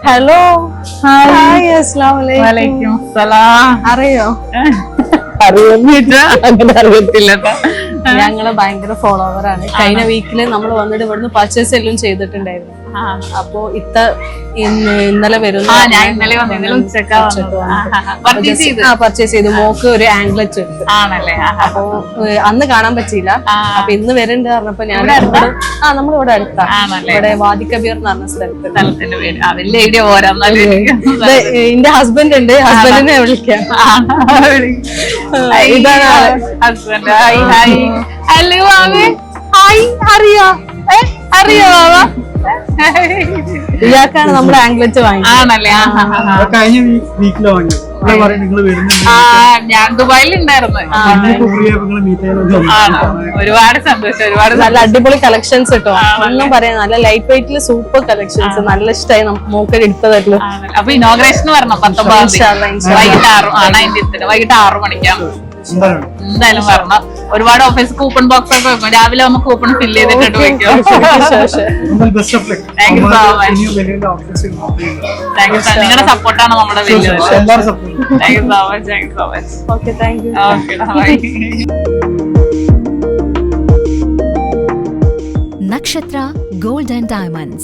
Hello hi വലൈക്കും സലാം. അറിയോ? അറിയൊന്നുമില്ല, അങ്ങനെ അറിയത്തില്ല. ഞങ്ങള് ഭയങ്കര ഫോളോവർ ആണ്. കഴിഞ്ഞ വീക്കില് നമ്മൾ വന്നിട്ട് ഇവിടുന്ന് പർച്ചേസ് എല്ലാം ചെയ്തിട്ടുണ്ടായിരുന്നു. അപ്പൊ ഇന്നലെ വരുന്ന ഞാൻ ഇന്നലെ പർച്ചേസ് ചെയ്തു. മോക്ക് ഒരു ആംഗ്ലറ്റ് എടുത്തു. ആണല്ലേ? അപ്പൊ അന്ന് കാണാൻ പറ്റിയില്ല. അപ്പൊ ഇന്ന് വരുന്നുണ്ട് പറഞ്ഞപ്പോ ഞാൻ നമ്മളിവിടെ അടുത്താ, ഇവിടെ വാദി കബീർ എന്ന് പറഞ്ഞ സ്ഥലത്തിന്റെ പേര് വലിയ ഐഡിയ പോരാ. എന്റെ ഹസ്ബൻഡ് ഉണ്ട്, ഹസ്ബൻഡിനെ വിളിക്കാം. ഇതാണ് ഹസ്ബൻഡ്. Hi hi. ഹലോ മാമി. ഹായ്. അറിയോ? അറിയോ മാമ? ഇയാൾക്കാണ് നമ്മുടെ ആംഗ്ലറ്റ് വാങ്ങിയത്. ആണല്ലേ? കഴിഞ്ഞ വീക്കിലോ ഞാൻ ദുബായിൽ ഉണ്ടായിരുന്നു. ഒരുപാട് സന്തോഷം, ഒരുപാട് നല്ല അടിപൊളി കളക്ഷൻസ് കിട്ടും. ഒന്നും പറയാം, നല്ല ലൈറ്റ് വെയിറ്റില് സൂപ്പർ കളക്ഷൻസ്. നല്ല ഇഷ്ടമായി മോക്കൽ എടുത്തതല്ലോ. അപ്പൊ ഇനോഗ്രേഷൻ വരണം 19 വൈകിട്ട് 6 മണിക്കാണ്. എന്തായാലും വരണം. ഒരുപാട് ഓഫീസ് കൂപ്പൺ ബോക്സ് ഒക്കെ വെക്കും. രാവിലെ നമുക്ക് കൂപ്പൺ ഫില്ല് ചെയ്തിട്ട് വെക്കും. നിങ്ങളുടെ സപ്പോർട്ടാണ് നമ്മുടെ വലിയ. Okay, thank you. Nakshatra Gold and Diamonds,